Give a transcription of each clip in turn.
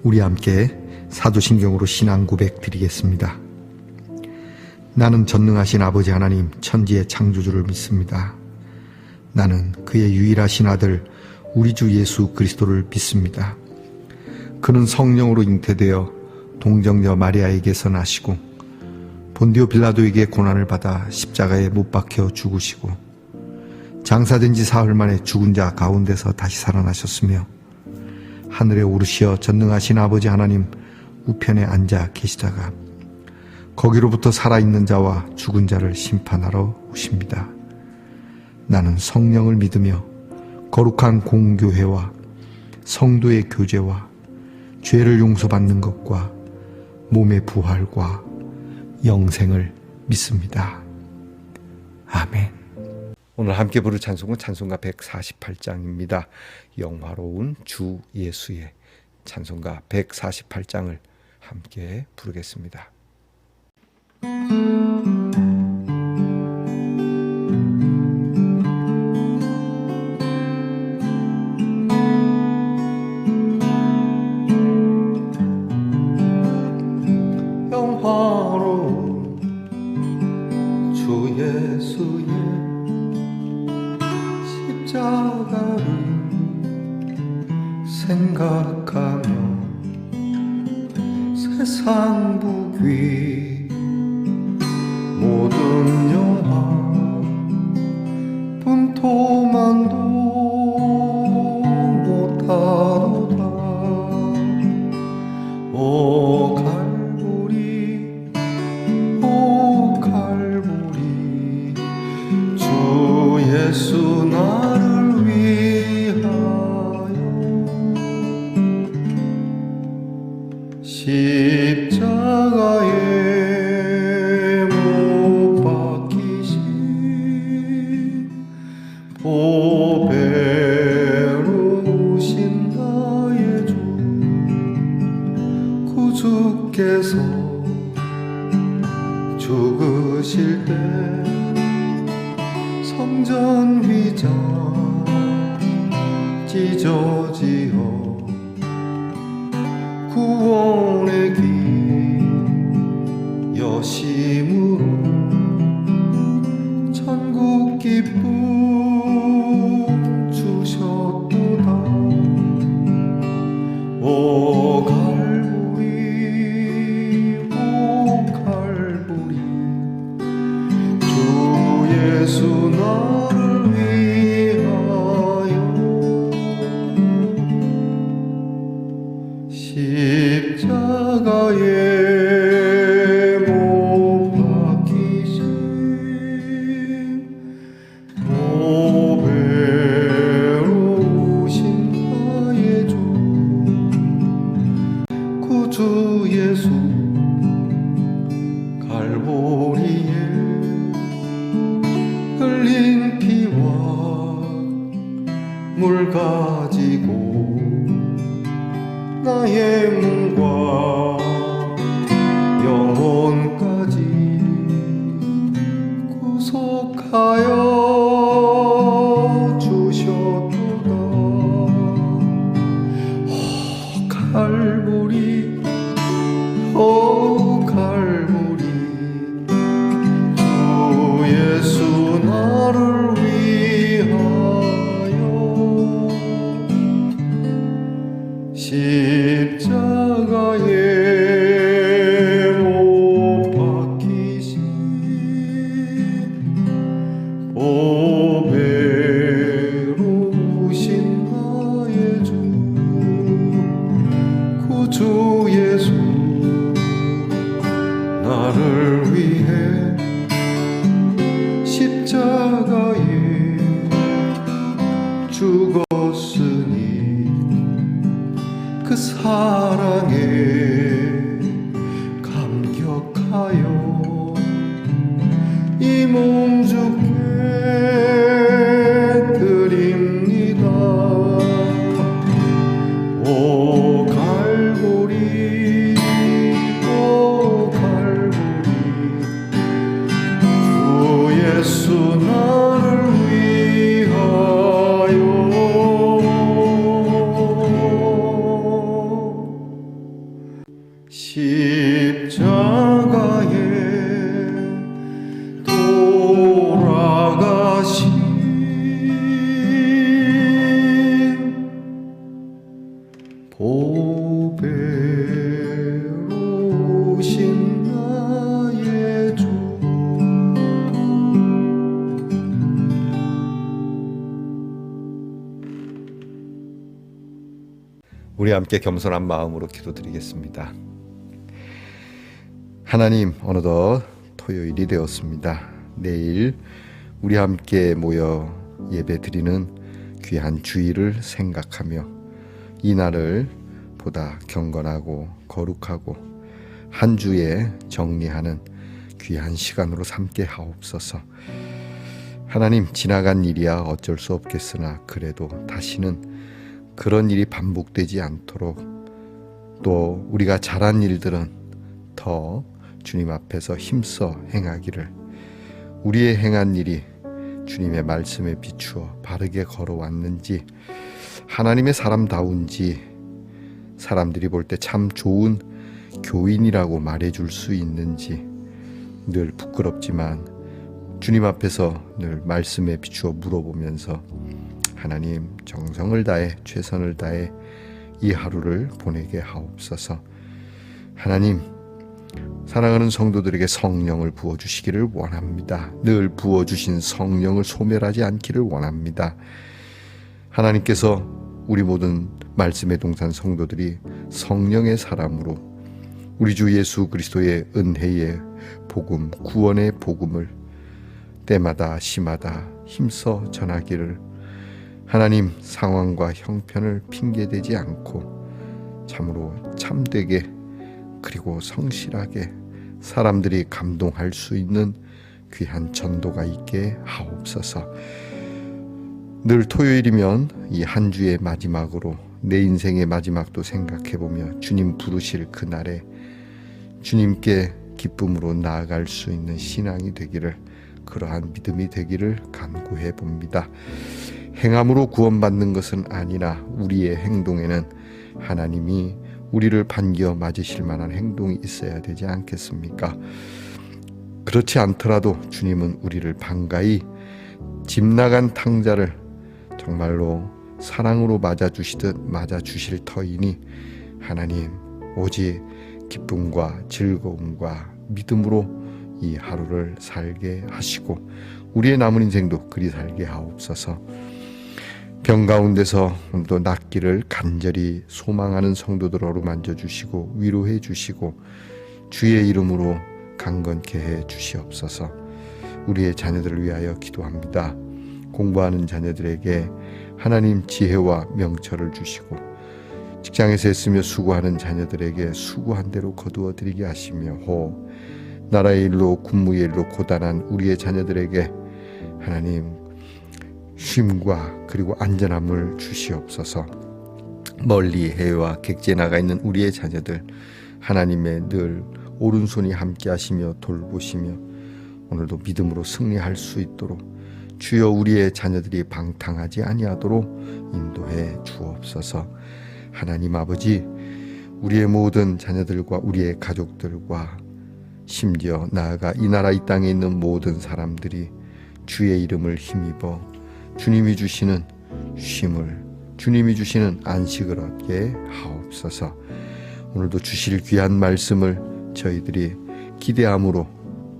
우리 함께 사도신경으로 신앙 고백 드리겠습니다. 나는 전능하신 아버지 하나님 천지의 창조주를 믿습니다. 나는 그의 유일하신 아들 우리 주 예수 그리스도를 믿습니다. 그는 성령으로 잉태되어 동정녀 마리아에게서 나시고 본디오 빌라도에게 고난을 받아 십자가에 못 박혀 죽으시고 장사된 지 사흘 만에 죽은 자 가운데서 다시 살아나셨으며 하늘에 오르시어 전능하신 아버지 하나님 우편에 앉아 계시다가 거기로부터 살아있는 자와 죽은 자를 심판하러 오십니다. 나는 성령을 믿으며 거룩한 공교회와 성도의 교제와 죄를 용서받는 것과 몸의 부활과 영생을 믿습니다. 아멘. 오늘 함께 부를 찬송은 찬송가 148장입니다. 영화로운 주 예수의 찬송가 148장을 함께 부르겠습니다. 영화로운 주 예수의 십자가를 생각하며 세상 부귀 모든 영화 분토만도 못하도다. 오 갈보리 오 갈보리 주 예수 나를 위하여 십자가에 못 박히신 보배로우신 나의 주 구주께서 죽으실 때 성전 휘장 찢어지어 구원의 길 여심으로 천국 기쁨 주셨도다. 오 갈보리 오 갈보리 주 예수 나를 위하여 십자가에 못 박히신 보배로우신 나의 주 구주 예수 갈보리에 흘린 피와 물 가지고 나의 몸과 영혼까지 구속하여 주셨도다. 오 갈보리 오 갈보리 주 예수 나를 위하여 십자가에 못 박히신 보배로우신 나의 주 구주 예수 나를 위해 십자가에 죽었으니 그 사랑에 감격하여 이 몸 주께 드립니다. 오 갈보리 오 갈보리 주 예수 나를 위하여 오 배로우신 나의 주 우리 함께 겸손한 마음으로 기도드리겠습니다. 하나님, 어느덧 토요일이 되었습니다. 내일 우리 함께 모여 예배드리는 귀한 주일을 생각하며 이 날을 보다 경건하고 거룩하고 한 주에 정리하는 귀한 시간으로 삼게 하옵소서. 하나님, 지나간 일이야 어쩔 수 없겠으나 그래도 다시는 그런 일이 반복되지 않도록, 또 우리가 잘한 일들은 더 주님 앞에서 힘써 행하기를, 우리의 행한 일이 주님의 말씀에 비추어 바르게 걸어왔는지, 하나님의 사람다운지, 사람들이 볼 때 참 좋은 교인이라고 말해줄 수 있는지 늘 부끄럽지만 주님 앞에서 늘 말씀에 비추어 물어보면서 하나님, 정성을 다해 최선을 다해 이 하루를 보내게 하옵소서. 하나님, 사랑하는 성도들에게 성령을 부어주시기를 원합니다. 늘 부어주신 성령을 소멸하지 않기를 원합니다. 하나님께서 우리 모든 말씀의 동산 성도들이 성령의 사람으로 우리 주 예수 그리스도의 은혜의 복음, 구원의 복음을 때마다 시마다 힘써 전하기를, 하나님, 상황과 형편을 핑계대지 않고 참으로 참되게 그리고 성실하게 사람들이 감동할 수 있는 귀한 전도가 있게 하옵소서. 늘 토요일이면 이 한 주의 마지막으로 내 인생의 마지막도 생각해보며 주님 부르실 그날에 주님께 기쁨으로 나아갈 수 있는 신앙이 되기를, 그러한 믿음이 되기를 간구해 봅니다. 행함으로 구원받는 것은 아니라 우리의 행동에는 하나님이 우리를 반겨 맞으실 만한 행동이 있어야 되지 않겠습니까? 그렇지 않더라도 주님은 우리를 반가이 집 나간 탕자를 정말로 사랑으로 맞아주시듯 맞아주실 터이니, 하나님, 오직 기쁨과 즐거움과 믿음으로 이 하루를 살게 하시고 우리의 남은 인생도 그리 살게 하옵소서. 병 가운데서 또 낫기를 간절히 소망하는 성도들 어루만져 주시고 위로해 주시고 주의 이름으로 강건케 해 주시옵소서. 우리의 자녀들을 위하여 기도합니다. 공부하는 자녀들에게 하나님 지혜와 명철을 주시고, 직장에서 애쓰며 수고하는 자녀들에게 수고한 대로 거두어 드리게 하시며, 나라의 일로 군무의 일로 고단한 우리의 자녀들에게 하나님 쉼과 그리고 안전함을 주시옵소서. 멀리 해외와 객지에 나가 있는 우리의 자녀들, 하나님의 늘 오른손이 함께 하시며 돌보시며 오늘도 믿음으로 승리할 수 있도록 주여 우리의 자녀들이 방탕하지 아니하도록 인도해 주옵소서. 하나님 아버지, 우리의 모든 자녀들과 우리의 가족들과 심지어 나아가 이 나라 이 땅에 있는 모든 사람들이 주의 이름을 힘입어 주님이 주시는 쉼을, 주님이 주시는 안식을 얻게 하옵소서. 오늘도 주실 귀한 말씀을 저희들이 기대함으로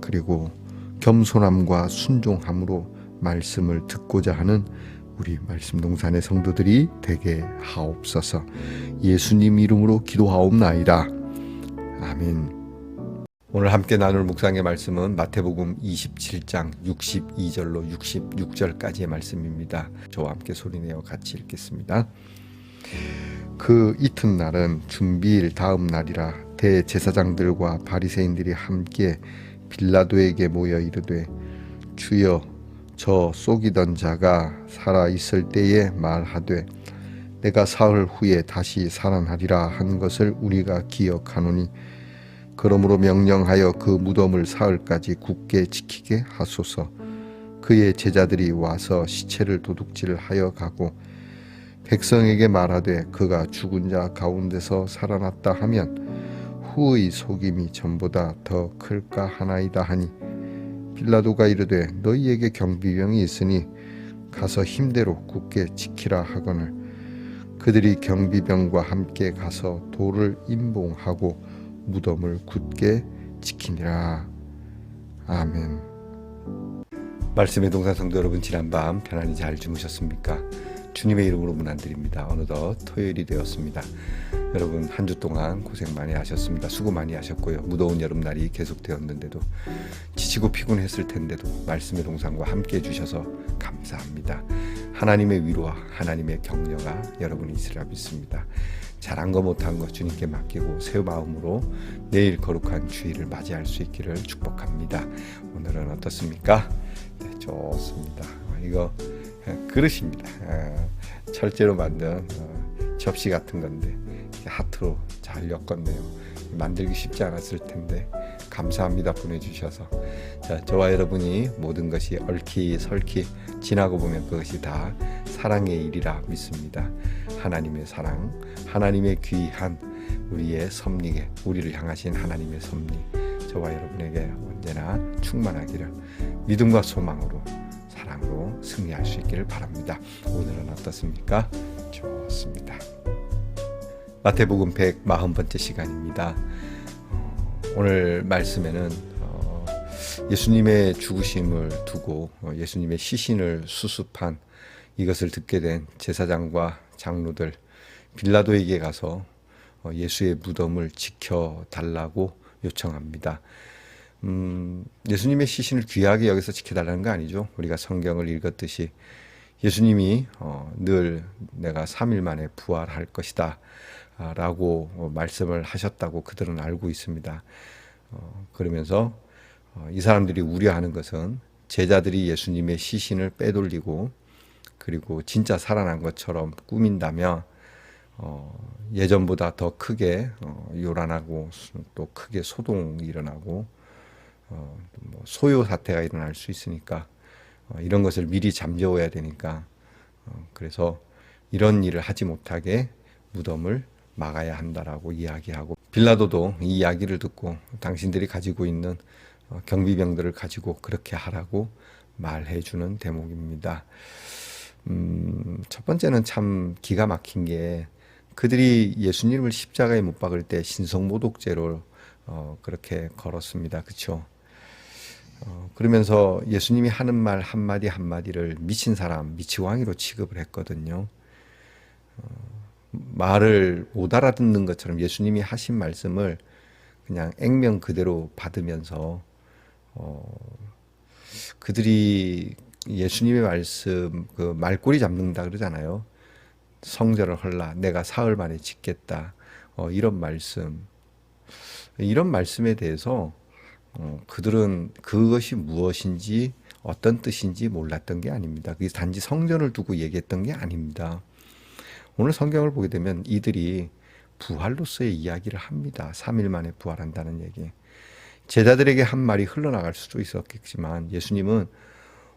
그리고 겸손함과 순종함으로 말씀을 듣고자 하는 우리 말씀 동산의 성도들이 되게 하옵소서. 예수님 이름으로 기도하옵나이다. 아멘. 오늘 함께 나눌 묵상의 말씀은 마태복음 27장 62절로 66절까지의 말씀입니다. 저와 함께 소리내어 같이 읽겠습니다. 그 이튿날은 준비일 다음 날이라 대제사장들과 바리새인들이 함께 빌라도에게 모여 이르되, 주여, 저 속이던 자가 살아 있을 때에 말하되 내가 사흘 후에 다시 살아나리라 한 것을 우리가 기억하노니, 그러므로 명령하여 그 무덤을 사흘까지 굳게 지키게 하소서. 그의 제자들이 와서 시체를 도둑질하여 가고 백성에게 말하되 그가 죽은 자 가운데서 살아났다 하면 후의 속임이 전보다 더 클까 하나이다 하니, 빌라도가 이르되 너희에게 경비병이 있으니 가서 힘대로 굳게 지키라 하거늘, 그들이 경비병과 함께 가서 돌을 임봉하고 무덤을 굳게 지키니라. 아멘. 말씀의 동산 성도 여러분, 지난밤 편안히 잘 주무셨습니까? 주님의 이름으로 문안드립니다. 어느덧 토요일이 되었습니다. 여러분 한 주 동안 고생 많이 하셨습니다. 수고 많이 하셨고요. 무더운 여름날이 계속되었는데도 지치고 피곤했을 텐데도 말씀의 동산과 함께 해주셔서 감사합니다. 하나님의 위로와 하나님의 격려가 여러분이 있으리라 믿습니다. 잘한 거 못한 거 주님께 맡기고 새 마음으로 내일 거룩한 주일을 맞이할 수 있기를 축복합니다. 오늘은 어떻습니까? 네, 좋습니다. 이거 그릇입니다. 철제로 만든 접시 같은 건데 하트로 잘 엮었네요. 만들기 쉽지 않았을 텐데 감사합니다. 보내주셔서. 자, 저와 여러분이 모든 것이 얽히설키 지나고 보면 그것이 다 사랑의 일이라 믿습니다. 하나님의 사랑, 하나님의 귀한 우리의 섭리에 우리를 향하신 하나님의 섭리, 저와 여러분에게 언제나 충만하기를 믿음과 소망으로 사랑으로 승리할 수 있기를 바랍니다. 오늘은 어떻습니까? 좋습니다. 마태복음 140번째 시간입니다. 오늘 말씀에는 예수님의 죽으심을 두고 예수님의 시신을 수습한 이것을 듣게 된 제사장과 장로들 빌라도에게 가서 예수의 무덤을 지켜달라고 요청합니다. 예수님의 시신을 귀하게 여기서 지켜달라는 거 아니죠. 우리가 성경을 읽었듯이 예수님이 늘 내가 3일 만에 부활할 것이다 라고 말씀을 하셨다고 그들은 알고 있습니다. 그러면서 이 사람들이 우려하는 것은 제자들이 예수님의 시신을 빼돌리고 그리고 진짜 살아난 것처럼 꾸민다면 예전보다 더 크게 요란하고 또 크게 소동이 일어나고 소요 사태가 일어날 수 있으니까 이런 것을 미리 잠재워야 되니까 그래서 이런 일을 하지 못하게 무덤을 막아야 한다라고 이야기하고 빌라도도 이 이야기를 듣고 당신들이 가지고 있는 경비병들을 가지고 그렇게 하라고 말해주는 대목입니다. 첫 번째는 참 기가 막힌 게 그들이 예수님을 십자가에 못 박을 때 신성모독죄로 그렇게 걸었습니다. 그렇죠? 그러면서 예수님이 하는 말 한마디 한마디를 미친 사람, 미치광이로 취급을 했거든요. 말을 못 알아듣는 것처럼 예수님이 하신 말씀을 그냥 액면 그대로 받으면서 그들이 예수님의 말씀 그 말꼬리 잡는다 그러잖아요. 성전을 헐라 내가 사흘 만에 짓겠다. 이런 말씀에 대해서 그들은 그것이 무엇인지 어떤 뜻인지 몰랐던 게 아닙니다. 그게 단지 성전을 두고 얘기했던 게 아닙니다. 오늘 성경을 보게 되면 이들이 부활로서의 이야기를 합니다. 3일 만에 부활한다는 얘기. 제자들에게 한 말이 흘러나갈 수도 있었겠지만 예수님은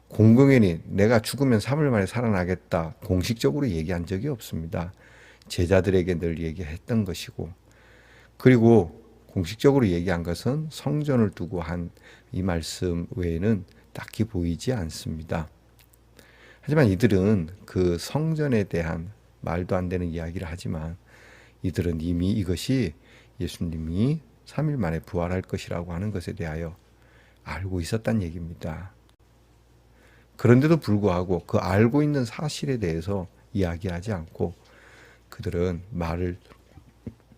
공공연히 내가 죽으면 3일 만에 살아나겠다 공식적으로 얘기한 적이 없습니다. 제자들에게 늘 얘기했던 것이고 그리고 공식적으로 얘기한 것은 성전을 두고 한 이 말씀 외에는 딱히 보이지 않습니다. 하지만 이들은 그 성전에 대한 말도 안 되는 이야기를 하지만 이들은 이미 이것이 예수님이 3일 만에 부활할 것이라고 하는 것에 대하여 알고 있었단 얘기입니다. 그런데도 불구하고 그 알고 있는 사실에 대해서 이야기하지 않고 그들은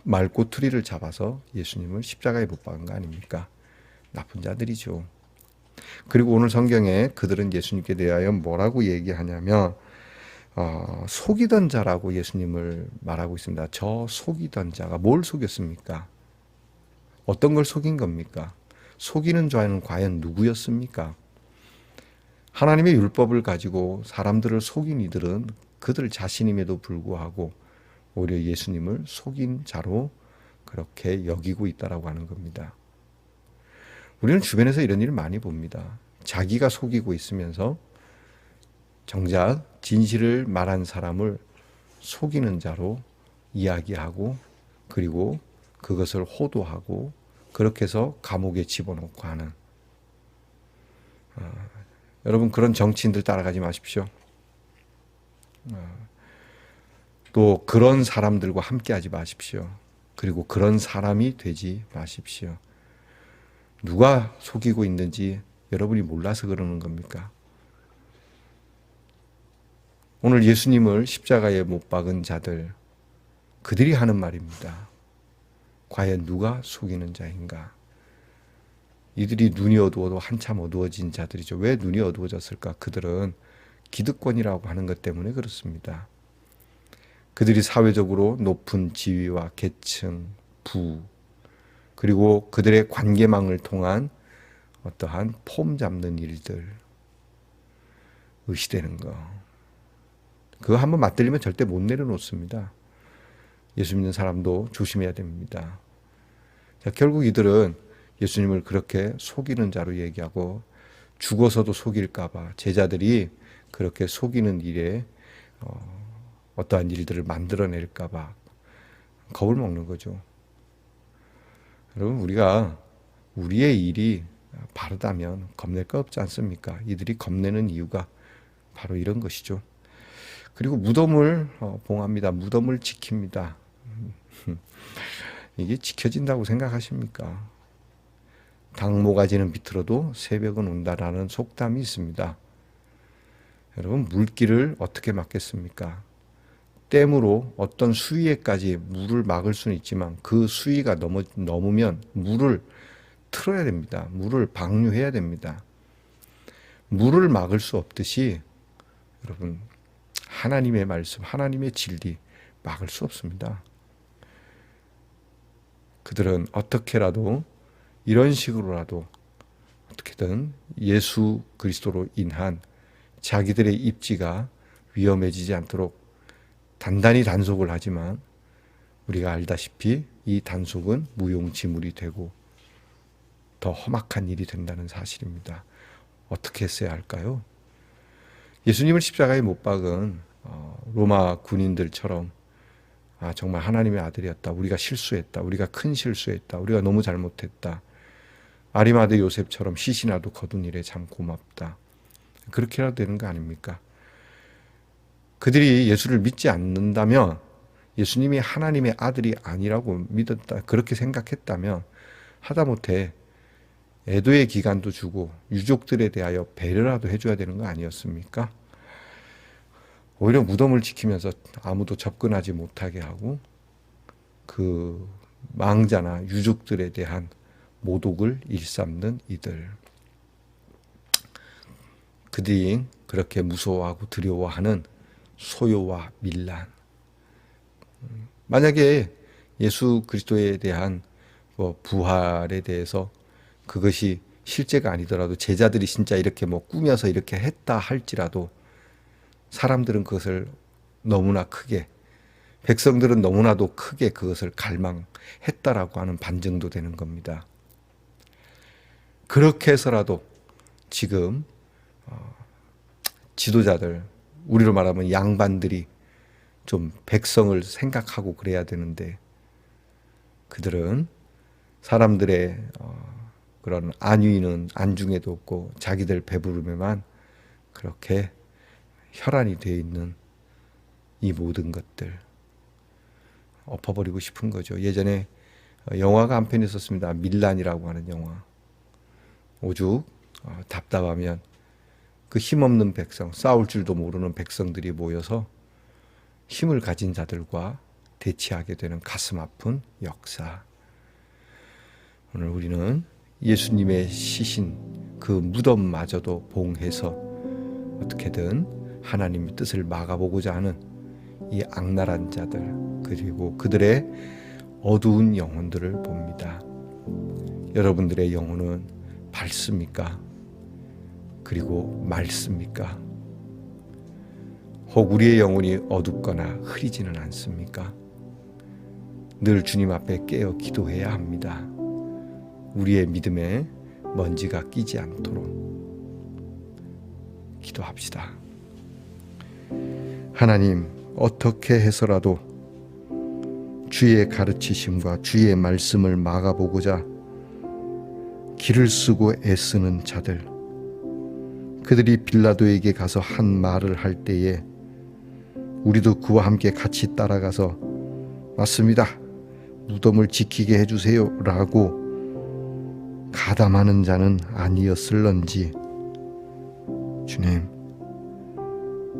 말꼬투리를 잡아서 예수님을 십자가에 못 박은 거 아닙니까? 나쁜 자들이죠. 그리고 오늘 성경에 그들은 예수님께 대하여 뭐라고 얘기하냐면 속이던 자라고 예수님을 말하고 있습니다. 저 속이던 자가 뭘 속였습니까? 어떤 걸 속인 겁니까? 속이는 자는 과연 누구였습니까? 하나님의 율법을 가지고 사람들을 속인 이들은 그들 자신임에도 불구하고 오히려 예수님을 속인 자로 그렇게 여기고 있다라고 하는 겁니다. 우리는 주변에서 이런 일을 많이 봅니다. 자기가 속이고 있으면서 정작 진실을 말한 사람을 속이는 자로 이야기하고 그리고 그것을 호도하고 그렇게 해서 감옥에 집어넣고 하는 여러분 그런 정치인들 따라가지 마십시오. 또 그런 사람들과 함께하지 마십시오. 그리고 그런 사람이 되지 마십시오. 누가 속이고 있는지 여러분이 몰라서 그러는 겁니까? 오늘 예수님을 십자가에 못 박은 자들, 그들이 하는 말입니다. 과연 누가 속이는 자인가? 이들이 눈이 어두워도 한참 어두워진 자들이죠. 왜 눈이 어두워졌을까? 그들은 기득권이라고 하는 것 때문에 그렇습니다. 그들이 사회적으로 높은 지위와 계층, 부, 그리고 그들의 관계망을 통한 어떠한 폼 잡는 일들, 의시되는 거. 그거 한번 맞들리면 절대 못 내려놓습니다. 예수 믿는 사람도 조심해야 됩니다. 자, 결국 이들은 예수님을 그렇게 속이는 자로 얘기하고 죽어서도 속일까봐 제자들이 그렇게 속이는 일에 어떠한 일들을 만들어낼까봐 겁을 먹는 거죠. 여러분, 우리가 우리의 일이 바르다면 겁낼 거 없지 않습니까? 이들이 겁내는 이유가 바로 이런 것이죠. 그리고 무덤을 봉합니다. 무덤을 지킵니다. 이게 지켜진다고 생각하십니까? 닭모가지는 비틀어도 새벽은 온다라는 속담이 있습니다. 여러분, 물길을 어떻게 막겠습니까? 댐으로 어떤 수위에까지 물을 막을 수는 있지만 그 수위가 넘으면 물을 틀어야 됩니다. 물을 방류해야 됩니다. 물을 막을 수 없듯이 여러분, 하나님의 말씀, 하나님의 진리 막을 수 없습니다. 그들은 어떻게라도 이런 식으로라도 어떻게든 예수 그리스도로 인한 자기들의 입지가 위험해지지 않도록 단단히 단속을 하지만 우리가 알다시피 이 단속은 무용지물이 되고 더 험악한 일이 된다는 사실입니다. 어떻게 했어야 할까요? 예수님을 십자가에 못 박은 로마 군인들처럼 정말 하나님의 아들이었다. 우리가 실수했다. 우리가 큰 실수했다. 우리가 너무 잘못했다. 아리마대 요셉처럼 시신이라도 거둔 일에 참 고맙다. 그렇게라도 되는 거 아닙니까? 그들이 예수를 믿지 않는다면, 예수님이 하나님의 아들이 아니라고 믿었다, 그렇게 생각했다면 하다못해 애도의 기간도 주고 유족들에 대하여 배려라도 해줘야 되는 거 아니었습니까? 오히려 무덤을 지키면서 아무도 접근하지 못하게 하고 그 망자나 유족들에 대한 모독을 일삼는 이들, 그들이 그렇게 무서워하고 두려워하는 소요와 밀란. 만약에 예수 그리스도에 대한 부활에 대해서 그것이 실제가 아니더라도 제자들이 진짜 이렇게 꾸며서 이렇게 했다 할지라도 사람들은 그것을 너무나 크게, 백성들은 너무나도 크게 그것을 갈망했다라고 하는 반증도 되는 겁니다. 그렇게 해서라도 지금 지도자들, 우리로 말하면 양반들이 좀 백성을 생각하고 그래야 되는데 그들은 사람들의 그런 안위는 안중에도 없고 자기들 배부름에만 그렇게 혈안이 되어 있는 이 모든 것들 엎어버리고 싶은 거죠. 예전에 영화가 한 편 있었습니다. 밀란이라고 하는 영화. 오죽 답답하면 그 힘없는 백성, 싸울 줄도 모르는 백성들이 모여서 힘을 가진 자들과 대치하게 되는 가슴 아픈 역사. 오늘 우리는 예수님의 시신 그 무덤마저도 봉해서 어떻게든 하나님의 뜻을 막아보고자 하는 이 악랄한 자들, 그리고 그들의 어두운 영혼들을 봅니다. 여러분들의 영혼은 밝습니까? 그리고 맑습니까? 혹 우리의 영혼이 어둡거나 흐리지는 않습니까? 늘 주님 앞에 깨어 기도해야 합니다. 우리의 믿음에 먼지가 끼지 않도록 기도합시다. 하나님, 어떻게 해서라도 주의 가르치심과 주의 말씀을 막아보고자 길을 쓰고 애쓰는 자들, 그들이 빌라도에게 가서 한 말을 할 때에 우리도 그와 함께 같이 따라가서 맞습니다, 무덤을 지키게 해주세요 라고 가담하는 자는 아니었을런지. 주님,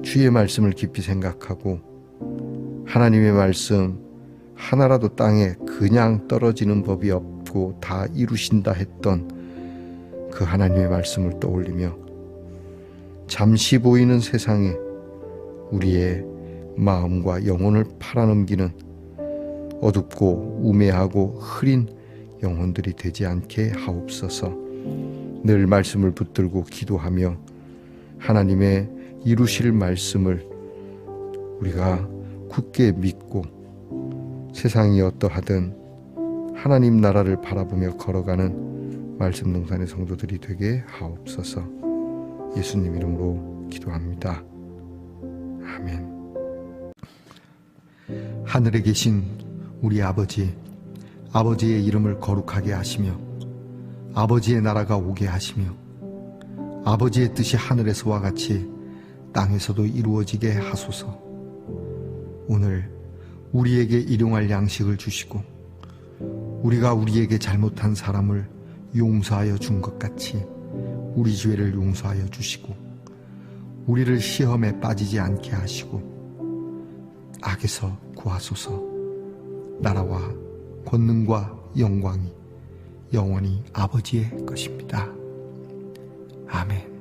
주의 말씀을 깊이 생각하고 하나님의 말씀 하나라도 땅에 그냥 떨어지는 법이 없고 다 이루신다 했던 그 하나님의 말씀을 떠올리며 잠시 보이는 세상에 우리의 마음과 영혼을 팔아넘기는 어둡고 우매하고 흐린 영혼들이 되지 않게 하옵소서. 늘 말씀을 붙들고 기도하며 하나님의 이루실 말씀을 우리가 굳게 믿고 세상이 어떠하든 하나님 나라를 바라보며 걸어가는 말씀동산의 성도들이 되게 하옵소서. 예수님 이름으로 기도합니다. 아멘. 하늘에 계신 우리 아버지, 아버지의 이름을 거룩하게 하시며 아버지의 나라가 오게 하시며 아버지의 뜻이 하늘에서와 같이 땅에서도 이루어지게 하소서. 오늘 우리에게 일용할 양식을 주시고 우리가 우리에게 잘못한 사람을 용서하여 준 것 같이 우리 죄를 용서하여 주시고 우리를 시험에 빠지지 않게 하시고 악에서 구하소서. 나라와 권능과 영광이 영원히 아버지의 것입니다. 아멘.